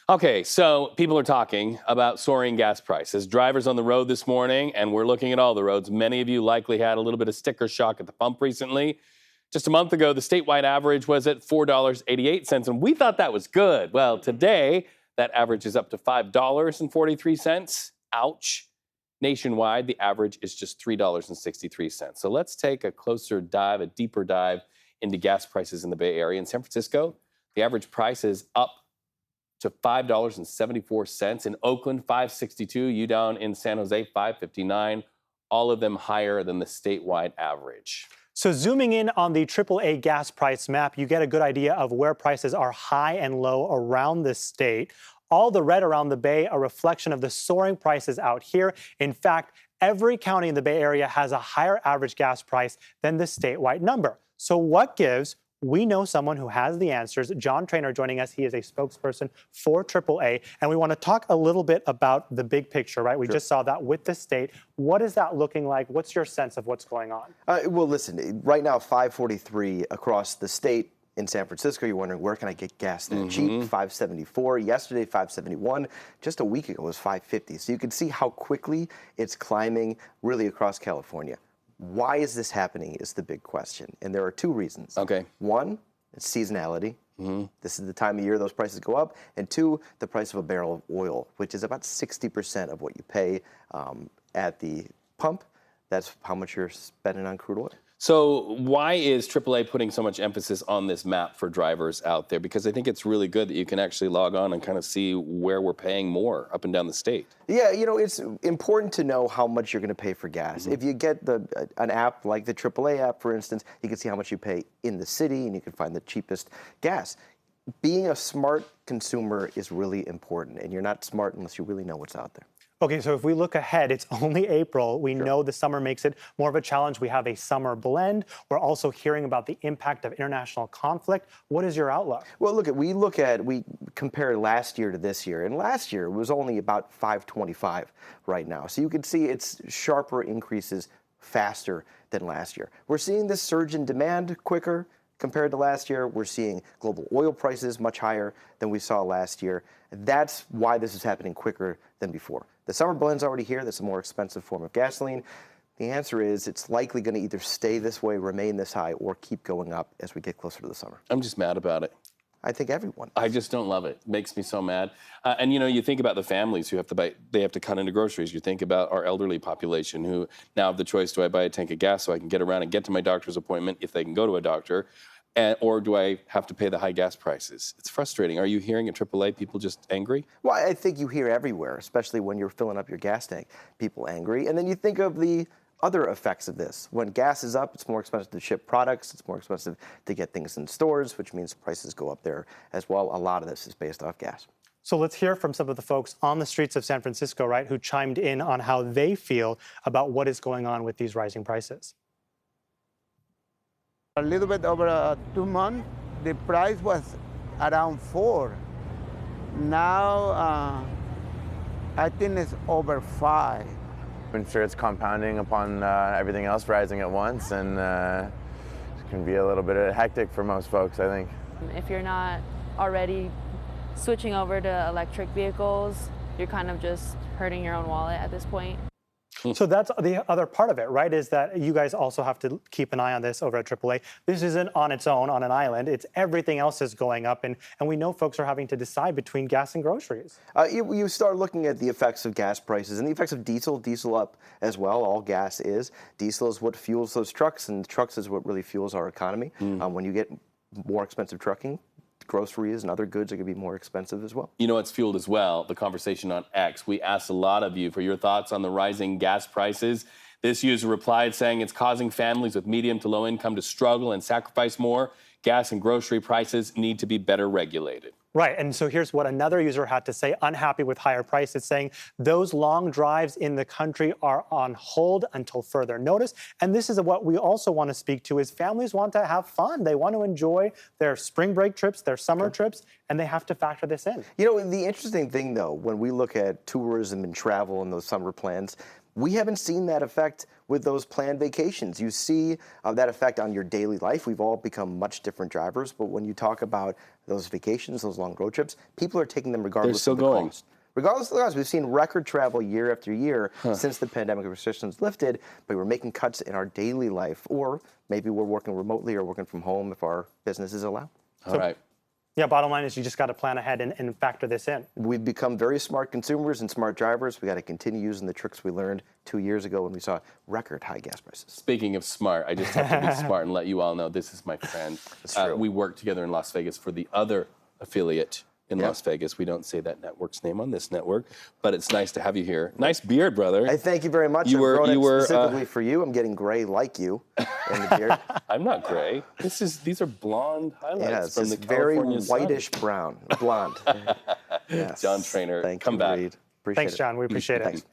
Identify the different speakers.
Speaker 1: Okay, so people are talking about soaring gas prices. Drivers on the road this morning, and we're looking at all the roads. Many of you likely had a little bit of sticker shock at the pump recently. Just a month ago, the statewide average was at $4.88, and we thought that was good. Well, today, that average is up to $5.43. Ouch. Nationwide, the average is just $3.63. So let's take a closer dive, a deeper dive into gas prices in the Bay Area. In San Francisco, the average price is up to $5.74. In Oakland, $5.62. You down in San Jose, $5.59. All of them higher than the statewide average.
Speaker 2: So zooming in on the AAA gas price map, you get a good idea of where prices are high and low around the state. All the red around the Bay, a reflection of the soaring prices out here. In fact, every county in the Bay Area has a higher average gas price than the statewide number. So what gives? We know someone who has the answers. John Treanor joining us. He is a spokesperson for AAA. And we want to talk a little bit about the big picture, right? We just saw that with the state. What is that looking like? What's your sense of what's going on?
Speaker 3: Well, listen, right now, $5.43 across the state. In San Francisco, you're wondering, where can I get gas there cheap? $5.74. Yesterday, $5.71. Just a week ago, it was $5.50. So you can see how quickly it's climbing really across California. Why is this happening is the big question. And there are two reasons.
Speaker 1: Okay.
Speaker 3: One, it's seasonality. This is the time of year those prices go up. And two, the price of a barrel of oil, which is about 60% of what you pay at the pump. That's how much you're spending on crude oil.
Speaker 1: So why is AAA putting so much emphasis on this map for drivers out there? Because I think it's really good that you can actually log on and kind of see where we're paying more up and down the state.
Speaker 3: Yeah, you know, it's important to know how much you're going to pay for gas. If you get an app like the AAA app, for instance, you can see how much you pay in the city and you can find the cheapest gas. Being a smart consumer is really important, and you're not smart unless you really know what's out there.
Speaker 2: Okay, so if we look ahead, it's only April. We know the summer makes it more of a challenge. We have a summer blend. We're also hearing about the impact of international conflict. What is your outlook?
Speaker 3: Well, look, we compare last year to this year, and last year it was only about $5.25 right now. So you can see it's sharper increases faster than last year. We're seeing this surge in demand quicker compared to last year. We're seeing global oil prices much higher than we saw last year. That's why this is happening quicker than before. The summer blend's already here. That's a more expensive form of gasoline. The answer is it's likely going to either stay this way, remain this high, or keep going up as we get closer to the summer.
Speaker 1: I'm just mad about it.
Speaker 3: I think everyone.
Speaker 1: I just don't love it. It makes me so mad. And you know, you think about the families who have to buy, they have to cut into groceries. You think about our elderly population who now have the choice, do I buy a tank of gas so I can get around and get to my doctor's appointment if they can go to a doctor? Or do I have to pay the high gas prices? It's frustrating. Are you hearing at AAA people just angry?
Speaker 3: Well, I think you hear everywhere, especially when you're filling up your gas tank, people angry. And then you think of the other effects of this. When gas is up, it's more expensive to ship products. It's more expensive to get things in stores, which means prices go up there as well. A lot of this is based off gas.
Speaker 2: So let's hear from some of the folks on the streets of San Francisco, right, who chimed in on how they feel about what is going on with these rising prices.
Speaker 4: A little bit over 2 months, the price was around 4. Now, I think it's over 5.
Speaker 5: I'm sure it's compounding upon everything else rising at once, and it can be a little bit hectic for most folks, I think.
Speaker 6: If you're not already switching over to electric vehicles, you're kind of just hurting your own wallet at this point.
Speaker 2: So that's the other part of it, right, is that you guys also have to keep an eye on this over at AAA. This isn't on its own on an island. It's everything else is going up, and we know folks are having to decide between gas and groceries.
Speaker 3: You start looking at the effects of gas prices and the effects of diesel up as well. All gas is. Diesel is what fuels those trucks, and trucks is what really fuels our economy. When you get more expensive trucking, groceries and other goods are going to be more expensive as well.
Speaker 1: You know, it's fueled as well, the conversation on X. We asked a lot of you for your thoughts on the rising gas prices. This user replied saying it's causing families with medium to low income to struggle and sacrifice more. Gas and grocery prices need to be better regulated.
Speaker 2: Right, and so here's what another user had to say, unhappy with higher prices, saying those long drives in the country are on hold until further notice. And this is what we also want to speak to is families want to have fun. They want to enjoy their spring break trips, their summer trips, and they have to factor this in.
Speaker 3: You know, the interesting thing, though, when we look at tourism and travel and those summer plans, We haven't seen that effect with those planned vacations. You see that effect on your daily life. We've all become much different drivers, but when you talk about those vacations, those long road trips, people are taking them regardless of the cost. Regardless of the cost, we've seen record travel year after year since the pandemic restrictions lifted, but we're making cuts in our daily life, or maybe we're working remotely or working from home if our businesses allow.
Speaker 1: All right.
Speaker 2: Yeah, bottom line is you just got to plan ahead and factor this in.
Speaker 3: We've become very smart consumers and smart drivers. We got to continue using the tricks we learned 2 years ago when we saw record high gas prices.
Speaker 1: Speaking of smart, I just have to be smart and let you all know this is my friend.
Speaker 3: That's true.
Speaker 1: We work together in Las Vegas for the other affiliate in Las Vegas. We don't say that network's name on this network, but it's nice to have you here. Nice beard, brother.
Speaker 3: Hey, thank you very much.
Speaker 1: You were
Speaker 3: specifically for you. I'm getting gray like you in the beard.
Speaker 1: I'm not gray. These are blonde highlights from the
Speaker 3: very
Speaker 1: Californians
Speaker 3: whitish brown, blonde.
Speaker 1: John Treanor,
Speaker 3: Thank
Speaker 1: come
Speaker 3: you,
Speaker 1: back.
Speaker 3: Reed. Appreciate
Speaker 2: Thanks,
Speaker 3: it.
Speaker 2: John. We appreciate it.
Speaker 3: Thanks.